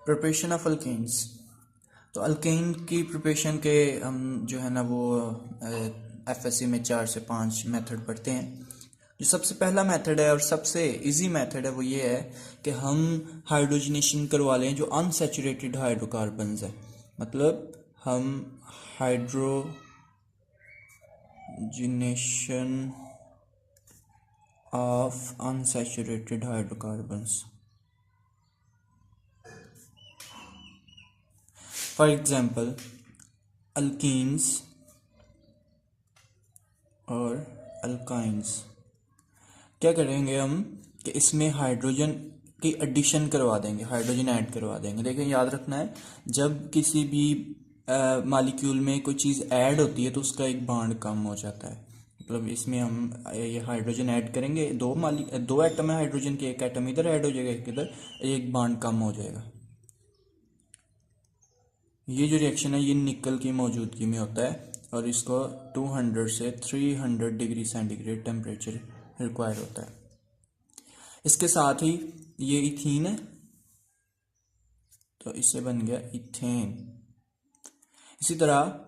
Preparation of alkanes. तो alkane की preparation के हम जो है ना वो एफएससी में 4 से 5 मेथड पढ़ते हैं। जो सबसे पहला मेथड है और सबसे इजी मेथड है वो ये है कि हम हाइड्रोजनेशन करवा लें जो अनसैचुरेटेड हाइड्रोकार्बन्स है। मतलब हम hydrogenation of unsaturated hydrocarbons. For example alkenes और अल्काइंस। क्या करेंगे हम कि इसमें हाइड्रोजन की एडिशन करवा देंगे, हाइड्रोजन ऐड करवा देंगे। देखिए याद रखना है, जब किसी भी मालिक्यूल में कोई चीज़ ऐड होती है तो उसका एक बॉन्ड कम हो जाता है। मतलब इसमें हम ये हाइड्रोजन ऐड करेंगे, दो एटम है हाइड्रोजन के, एक एटम इधर ऐड हो जाएगा, एक इधर, एक बॉन्ड कम हो जाएगा। ये जो रिएक्शन है ये निकल की मौजूदगी में होता है और इसको 200 से 300 डिग्री सेंटीग्रेड टेम्परेचर रिक्वायर होता है। इसके साथ ही ये इथीन है तो इससे बन गया इथेन। इसी तरह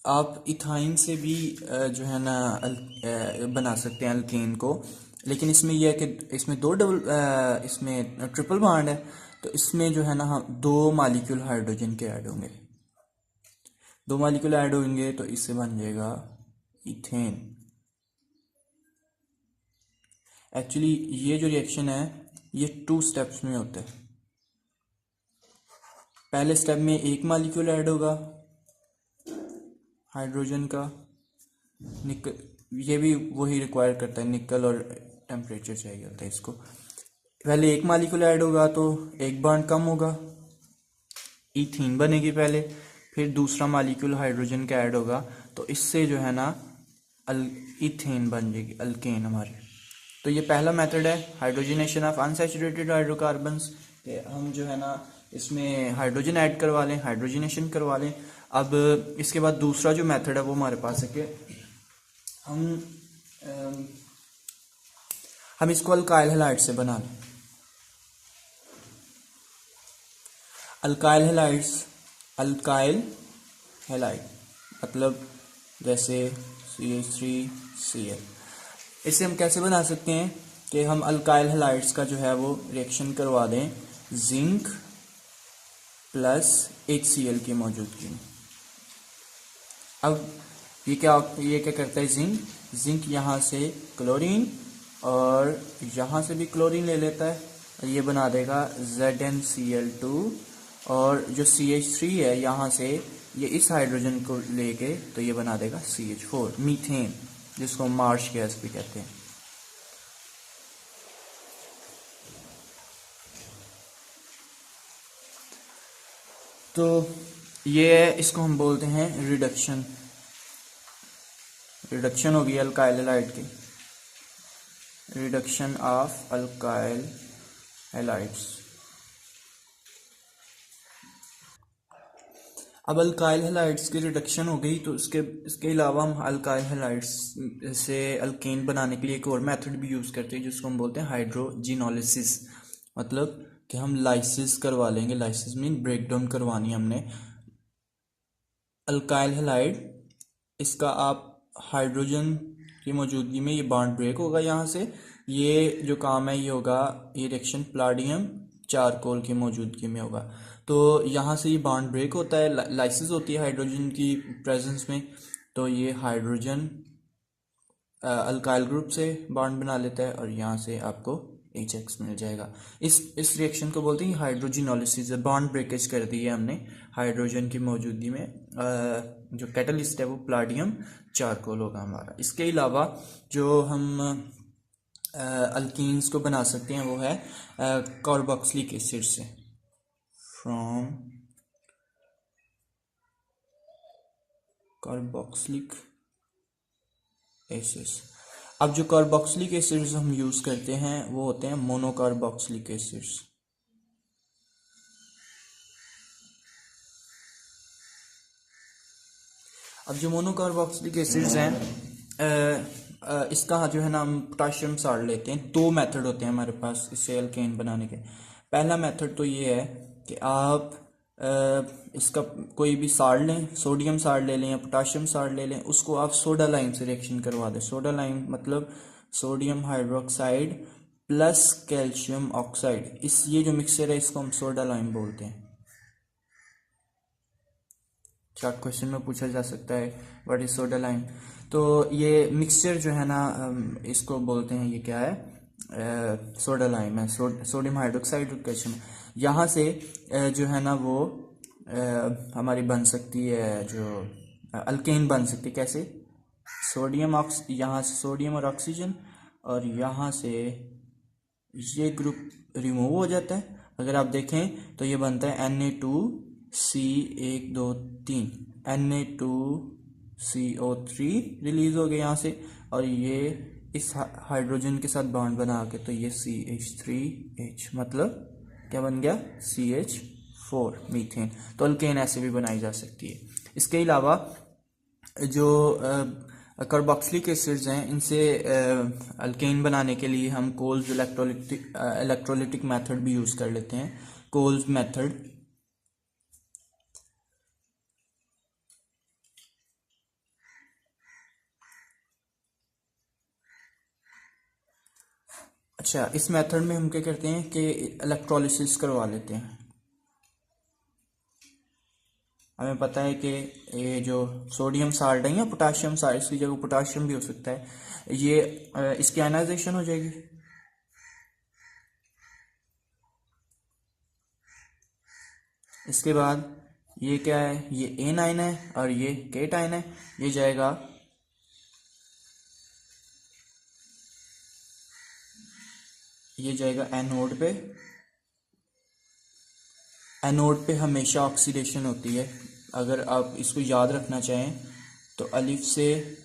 आप इथाइन से भी जो है ना बना सकते हैं अल्केन को, लेकिन इसमें यह है कि इसमें इसमें ट्रिपल बॉन्ड है। तो इसमें जो है ना हम 2 मालिक्यूल हाइड्रोजन के ऐड होंगे, 2 मालिक्यूल ऐड होंगे तो इससे बन जाएगा इथेन। एक्चुअली ये जो रिएक्शन है ये 2 स्टेप्स में होता है। पहले स्टेप में 1 मालिक्यूल ऐड होगा हाइड्रोजन का, निकल, ये भी वही रिक्वायर करता है, निकल और टेम्परेचर चाहिए होता है इसको। पहले 1 मालिक्यूल ऐड होगा तो एक बॉन्ड कम होगा, इथीन बनेगी पहले, फिर दूसरा मालिक्यूल हाइड्रोजन का ऐड होगा तो इससे जो है ना इथेन बन जाएगी, अल्केन हमारी। तो ये पहला मेथड है हाइड्रोजनेशन ऑफ अनसैचुरेटेड हाइड्रोकार्बन्स। हम जो है ना इसमें हाइड्रोजन ऐड करवा लें, हाइड्रोजनेशन करवा लें। अब इसके बाद दूसरा जो मेथड है वो हमारे पास है कि हम इसको अल्काइल हैलाइड से बना लें। अल्काइल हैलाइड मतलब जैसे CH3Cl। इसे हम कैसे बना सकते हैं कि हम अल्काइल हैलाइड्स का जो है वो रिएक्शन करवा दें जिंक प्लस HCl की मौजूदगी में। अब ये क्या करता है, जिंक यहाँ से क्लोरीन और यहाँ से भी क्लोरीन ले लेता है, ये बना देगा ZnCl2, और जो CH3 है यहाँ से ये इस हाइड्रोजन को लेके तो ये बना देगा CH4, मीथेन, जिसको मार्श गैस भी कहते हैं। तो ये इसको हम बोलते हैं रिडक्शन होगी अल्काइल हैलाइड की, रिडक्शन ऑफ अल्काइल हैलाइड्स। अब अल्काइल हैलाइड्स की रिडक्शन हो गई तो इसके अलावा हम अल्काइल हैलाइड्स से अल्केन बनाने के लिए एक और मेथड भी यूज़ करते हैं जिसको हम बोलते हैं हाइड्रोजिनोलिसिस। मतलब कि हम लाइसिस करवा लेंगे, लाइसिस मीन ब्रेक डाउन करवानी है हमने अल्काइल हैलाइड। इसका आप हाइड्रोजन की मौजूदगी में ये बॉन्ड ब्रेक होगा यहाँ से, ये जो काम है ये होगा, ये रिएक्शन प्लाडियम चारकोल की मौजूदगी में होगा। तो यहाँ से ये बॉन्ड ब्रेक होता है, लाइसिस होती है हाइड्रोजन की प्रेजेंस में, तो ये हाइड्रोजन अल्काइल ग्रुप से बॉन्ड बना लेता है और यहाँ से आपको HX मिल जाएगा। इस रिएक्शन को बोलते हैं हाइड्रोजिनोलिसिस, बॉन्ड ब्रेकेज कर दी है हमने हाइड्रोजन की मौजूदगी में। जो कैटलिस्ट है वो प्लाडियम चारकोल होगा हमारा। इसके अलावा जो हम अल्कीन्स को बना सकते हैं वो है कार्बोक्सिलिक एसिड से, फ्रॉम कार्बोक्सिलिक एसिड्स। अब जो कार्बोक्सिलिक एसिड्स हम यूज़ करते हैं वो होते हैं मोनोकार्बोक्सिलिक एसिड्स। अब जो मोनोकार्बोक्सिलिक एसिड्स हैं इसका जो है ना हम पोटाशियम साल्ट लेते हैं। 2 मेथड होते हैं हमारे पास इससे अल्केन बनाने के। पहला मेथड तो ये है कि आप इसका कोई भी साल्ट लें, सोडियम साल्ट ले लें या पोटाशियम साल्ट ले लें, उसको आप सोडा लाइम से रिएक्शन करवा दें। सोडा लाइम मतलब sodium hydroxide plus calcium oxide, इस ये जो मिक्सचर है इसको हम सोडा लाइम बोलते हैं। शॉर्ट क्वेश्चन में पूछा जा सकता है व्हाट इज सोडा लाइम। तो ये मिक्सचर जो है ना इसको बोलते हैं, ये क्या है, सोडा लाइम है, सोडियम हाइड्रोक्साइड और कैल्शियम। यहाँ से जो है ना वो हमारी बन सकती है, जो अल्केन बन सकती है। कैसे? यहाँ से सोडियम और ऑक्सीजन, और यहाँ से ये ग्रुप रिमूव हो जाता है। अगर आप देखें तो ये बनता है Na2C123, Na2CO3 रिलीज हो गया यहाँ से, और ये इस हाइड्रोजन के साथ बॉन्ड बना के तो ये CH3H, मतलब क्या बन गया, CH4 मीथेन। तो अल्केन ऐसे भी बनाई जा सकती है। इसके अलावा जो कार्बोक्सिलिक एसिड्स हैं, इनसे अल्केन बनाने के लिए हम कोल्स इलेक्ट्रोलिटिक मेथड भी यूज़ कर लेते हैं, कोल्स मेथड। अच्छा, इस मेथड में हम क्या करते हैं कि इलेक्ट्रोलिसिस करवा लेते हैं। हमें पता है कि ये जो सोडियम साल्ट है या पोटाशियम साल्ट, इसकी जगह पोटाशियम भी हो सकता है, ये इसकी आयनाइजेशन हो जाएगी। इसके बाद ये क्या है, ये A9 है और ये K9 है, ये जाएगा एनोड पे। एनोड पे हमेशा ऑक्सीडेशन होती है। अगर आप इसको याद रखना चाहें तो अलिफ से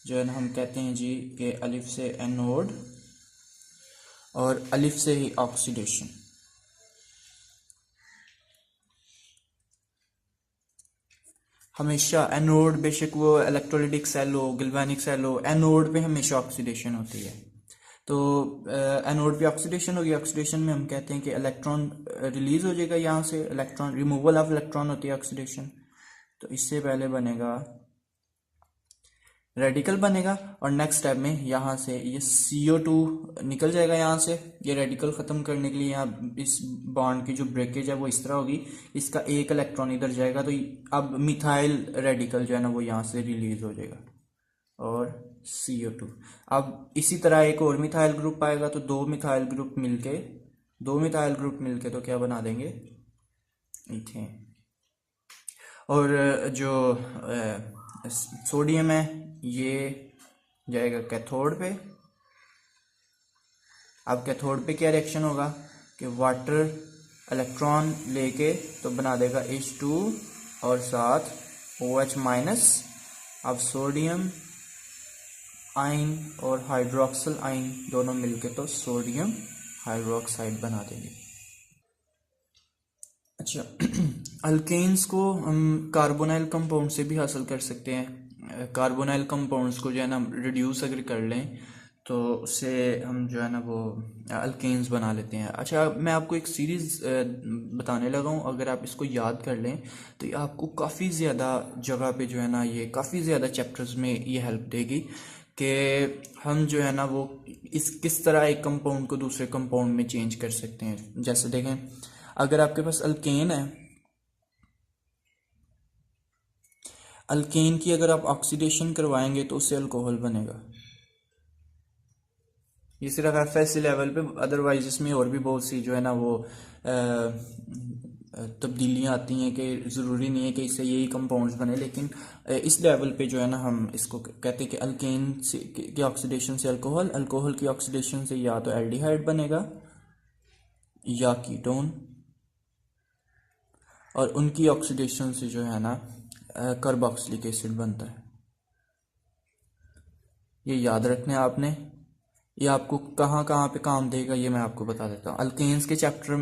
जो है ना हम कहते हैं जी कि अलिफ से एनोड और अलिफ से ही ऑक्सीडेशन। हमेशा एनोड, बेशक वो इलेक्ट्रोलाइटिक सेल हो, गैल्वेनिक सेल हो, एनोड पे हमेशा ऑक्सीडेशन होती है। तो एनोड पे ऑक्सीडेशन होगी। ऑक्सीडेशन में हम कहते हैं कि इलेक्ट्रॉन रिलीज हो जाएगा यहाँ से, इलेक्ट्रॉन रिमूवल ऑफ इलेक्ट्रॉन होती है ऑक्सीडेशन। तो इससे पहले बनेगा रेडिकल बनेगा, और नेक्स्ट स्टेप में यहाँ से ये CO2 निकल जाएगा यहाँ से। ये रेडिकल ख़त्म करने के लिए यहाँ इस बॉन्ड की जो ब्रेकेज है वो इस तरह होगी, इसका एक इलेक्ट्रॉन इधर जाएगा, तो अब मिथाइल रेडिकल जो है ना वो यहाँ से रिलीज हो जाएगा, और CO2। अब इसी तरह एक और मिथाइल ग्रुप आएगा, तो दो मिथाइल ग्रुप मिलके तो क्या बना देंगे, इथेन। और जो सोडियम है ये जाएगा कैथोड पे। अब कैथोड पे क्या रिएक्शन होगा कि वाटर इलेक्ट्रॉन लेके तो बना देगा H2 और साथ OH माइनस। अब सोडियम आयन और हाइड्रोक्सिल आयन दोनों मिलके तो सोडियम हाइड्रोक्साइड बना देंगे। अच्छा, अल्केन्स को हम कार्बोनाइल कंपाउंड से भी हासिल कर सकते हैं। कार्बोनाइल कंपाउंड्स को जो है ना रिड्यूस अगर कर लें तो उससे हम जो है ना वो अल्केन्स बना लेते हैं। अच्छा, मैं आपको एक सीरीज़ बताने लगा हूँ, अगर आप इसको याद कर लें तो ये आपको काफ़ी ज़्यादा जगह पे जो है ना, ये काफ़ी ज़्यादा चैप्टर्स में ये हेल्प देगी कि हम जो है ना वो किस तरह एक कंपाउंड को दूसरे कंपाउंड में चेंज कर सकते हैं। जैसे देखें, अगर आपके पास अल्केन है, अल्केन की अगर आप ऑक्सीडेशन करवाएंगे तो उससे अल्कोहल बनेगा। ये सिर्फ FSC लेवल पे, अदरवाइज इसमें और भी बहुत सी जो है ना वो तब्दीलियाँ आती हैं कि ज़रूरी नहीं है कि इससे यही कंपाउंड्स बने, लेकिन इस लेवल पे जो है ना हम इसको कहते हैं कि अल्केन से की ऑक्सीडेशन से अल्कोहल, अल्कोहल की ऑक्सीडेशन से या तो एल्डिहाइड बनेगा या कीटोन, और उनकी ऑक्सीडेशन से जो है ना कार्बोक्सिलिक एसिड बनता है। ये याद रखना है आपने। ये आपको कहाँ कहाँ पे काम देगा ये मैं आपको बता देता हूँ। अल्केन्स के चैप्टर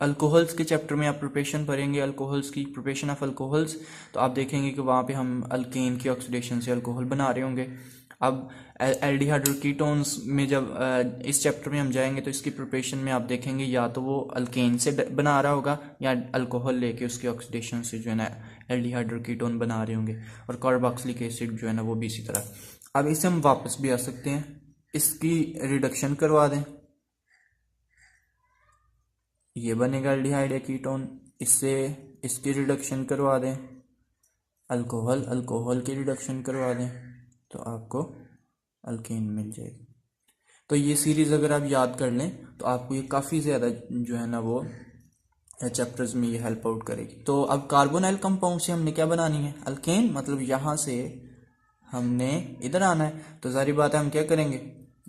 अल्कोहल्स के चैप्टर में आप प्रिपरेशन पढ़ेंगे, अल्कोहल्स की प्रिपरेशन ऑफ अल्कोहल्स, तो आप देखेंगे कि वहाँ पे हम अल्केन की ऑक्सीडेशन से अल्कोहल बना रहे होंगे। अब एल्डिहाइड और कीटोन्स में जब इस चैप्टर में हम जाएंगे तो इसकी प्रिपरेशन में आप देखेंगे या तो वो अल्केन से बना रहा होगा या अल्कोहल लेके उसके ऑक्सीडेशन से जो है ना एल्डिहाइड और कीटोन बना रहे होंगे, और कार्बोक्सिलिक एसिड जो है ना वो भी इसी तरह। अब इसे हम वापस भी आ सकते हैं, इसकी रिडक्शन करवा दें, ये बनेगा एल्डिहाइड या कीटोन, इससे इसकी रिडक्शन करवा दें, अल्कोहल की रिडक्शन करवा दें तो आपको अल्केन मिल जाएगी। तो ये सीरीज़ अगर आप याद कर लें तो आपको ये काफ़ी ज़्यादा जो है ना वो चैप्टर्स में ये हेल्प आउट करेगी। तो अब कार्बोनाइल कंपाउंड से हमने क्या बनानी है, अल्केन, मतलब यहाँ से हमने इधर आना है, तो सारी बात है हम क्या करेंगे,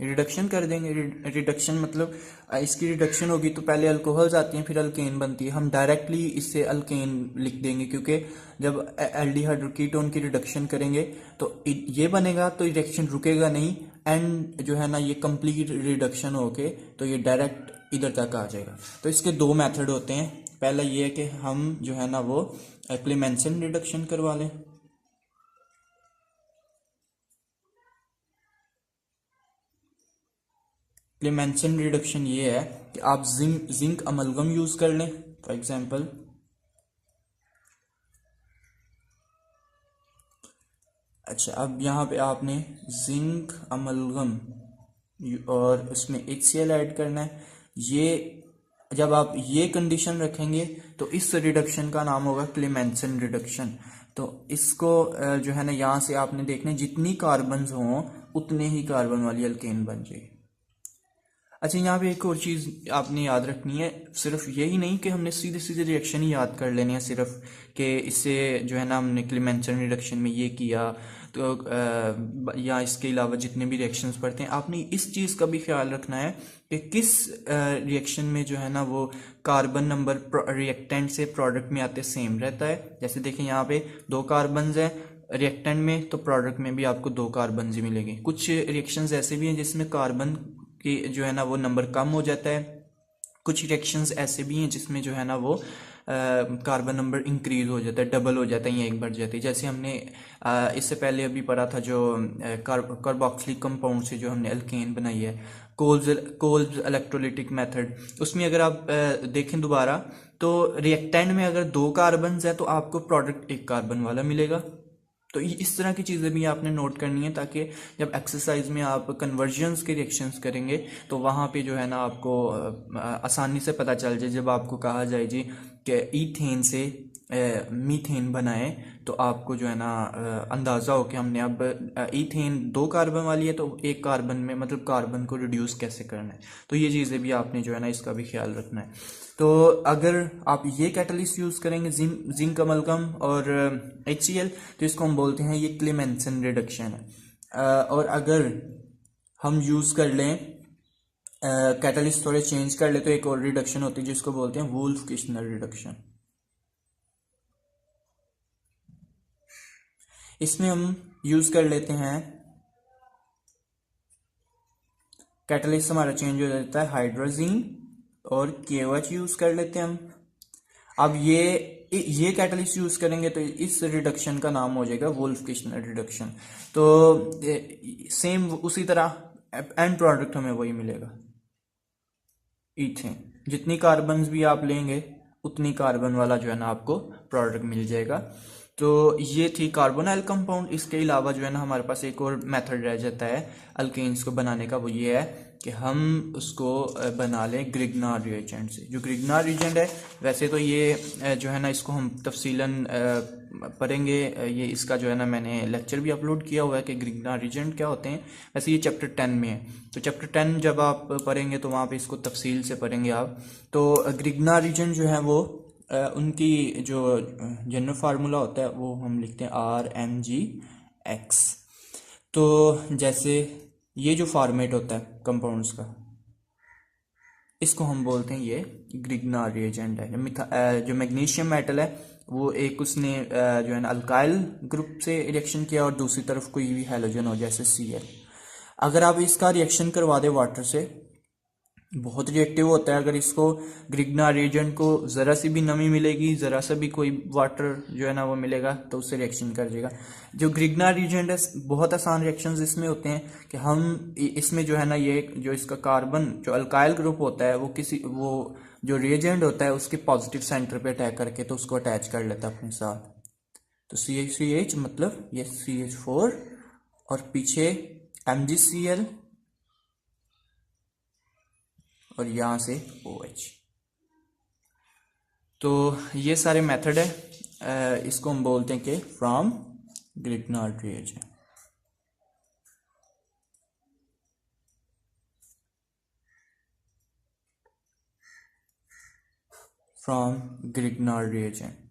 रिडक्शन कर देंगे। रिडक्शन मतलब इसकी रिडक्शन होगी तो पहले अल्कोहल्स आती हैं फिर अल्केन बनती है, हम डायरेक्टली इससे अल्केन लिख देंगे क्योंकि जब एल्डिहाइड और कीटोन की रिडक्शन करेंगे तो ये बनेगा, तो रिएक्शन रुकेगा नहीं, एंड जो है ना ये कंप्लीट रिडक्शन होके तो ये डायरेक्ट इधर तक आ जाएगा। तो इसके दो मेथड होते हैं, पहला ये है कि हम जो है ना वो क्लेमेंसन रिडक्शन करवा लें, क्लेमेंसन रिडक्शन ये है कि आप जिंक अमलगम यूज कर लें फॉर एग्जांपल, अच्छा अब यहाँ पे आपने जिंक अमलगम और उसमें HCl ऐड करना है। ये जब आप ये कंडीशन रखेंगे तो इस रिडक्शन का नाम होगा क्लेमेंसन रिडक्शन। तो इसको जो है ना यहाँ से आपने देखना है जितनी कार्बन्स हों उतने ही कार्बन वाली अल्केन बन जाएगी। अच्छा यहाँ पे एक और चीज़ आपने याद रखनी है, सिर्फ यही नहीं कि हमने सीधे सीधे रिएक्शन ही याद कर लेने हैं सिर्फ कि इससे जो है ना हमने क्लेमेंसन रिडक्शन में ये किया तो या इसके अलावा जितने भी रिएक्शंस पढ़ते हैं आपने इस चीज़ का भी ख्याल रखना है कि किस रिएक्शन में जो है ना वो कार्बन नंबर रिएक्टेंट से प्रोडक्ट में आते सेम रहता है। जैसे देखें यहाँ पे 2 कार्बन्स हैं रिएक्टेंट में, तो प्रोडक्ट में भी आपको 2 कार्बन ही मिलेंगे। कुछ रिएक्शंस ऐसे भी हैं जिसमें कार्बन की जो है ना वो नंबर कम हो जाता है, कुछ रिएक्शंस ऐसे भी हैं जिसमें जो है ना वो कार्बन नंबर इंक्रीज हो जाता है, डबल हो जाता है या एक बढ़ जाती है। जैसे हमने इससे पहले अभी पढ़ा था जो कार्बोक्सिलिक कंपाउंड से जो हमने अल्केन बनाई है, कोल्स इलेक्ट्रोलिटिक मेथड, उसमें अगर आप देखें दोबारा तो रिएक्टेंट में अगर 2 कार्बन है तो आपको प्रोडक्ट 1 कार्बन वाला मिलेगा। तो इस तरह की चीज़ें भी आपने नोट करनी है ताकि जब एक्सरसाइज में आप कन्वर्जन्स के रिएक्शंस करेंगे तो वहाँ पे जो है ना आपको आसानी से पता चल जाए। जब आपको कहा जाए जी कि ईथेन से मीथेन बनाए तो आपको जो है ना अंदाज़ा हो कि हमने अब ईथेन 2 कार्बन वाली है तो 1 कार्बन में मतलब कार्बन को रिड्यूस कैसे करना है। तो ये चीज़ें भी आपने जो है ना इसका भी ख्याल रखना है। तो अगर आप ये कैटलिस्ट यूज़ करेंगे जिंक अमलगम और HCl तो इसको हम बोलते हैं ये क्लेमेंसन रिडक्शन है। और अगर हम यूज़ कर लें कैटलिस्ट थोड़े चेंज कर ले तो एक और रिडक्शन होती है जिसको बोलते हैं वुल्फ किश्नर रिडक्शन। इसमें हम यूज़ कर लेते हैं कैटलिस्ट हमारा चेंज हो जाता है हाइड्रोजीन और KOH यूज़ कर लेते हैं हम। अब ये कैटलिस्ट यूज़ करेंगे तो इस रिडक्शन का नाम हो जाएगा वुल्फ किश्नर रिडक्शन। तो सेम उसी तरह एंड प्रोडक्ट हमें वही मिलेगा ईथेन, जितनी कार्बन्स भी आप लेंगे उतनी कार्बन वाला जो है ना आपको प्रोडक्ट मिल जाएगा। तो ये थी कार्बोनाइल कंपाउंड। इसके अलावा जो है ना हमारे पास एक और मेथड रह जाता है अल्केन्स को बनाने का, वो ये है कि हम उसको बना लें ग्रिग्नार रिएजेंट से। जो ग्रिग्नार रिएजेंट है वैसे तो ये जो है ना इसको हम तफसीलन पढ़ेंगे, ये इसका जो है ना मैंने लेक्चर भी अपलोड किया हुआ है कि ग्रिग्नार रिएजेंट क्या होते हैं। वैसे ये चैप्टर 10 में है, तो चैप्टर 10 जब आप पढ़ेंगे तो वहाँ पे इसको तफसील से पढ़ेंगे आप। तो ग्रिग्नार रिएजेंट जो है वो उनकी जो जनरल फार्मूला होता है वो हम लिखते हैं RMgX। तो जैसे ये जो फॉर्मेट होता है कंपाउंड्स का इसको हम बोलते हैं ये ग्रिग्नार रिएजेंट है। जो मैग्नीशियम मेटल है वो एक उसने जो है ना अल्काइल ग्रुप से रिएक्शन किया और दूसरी तरफ कोई भी हैलोजन हो जैसे Cl। अगर आप इसका रिएक्शन करवा दें वाटर से बहुत रिएक्टिव होता है। अगर इसको ग्रिग्नार्ड रिएजेंट को ज़रा सी भी नमी मिलेगी, ज़रा सा भी कोई वाटर जो है ना वो मिलेगा तो उससे रिएक्शन कर देगा। जो ग्रिग्नार्ड रिएजेंट है, बहुत आसान रिएक्शंस इसमें होते हैं कि हम इसमें जो है ना ये जो इसका कार्बन जो अल्काइल ग्रुप होता है वो जो रिएजेंट होता है उसके पॉजिटिव सेंटर पे अटैक करके तो उसको अटैच कर लेता है अपने साथ। तो CH3H मतलब ये CH4 और पीछे MgCl और यहाँ से OH। तो ये सारे मेथड है, इसको हम बोलते हैं कि from Grignard reagent. From Grignard reagent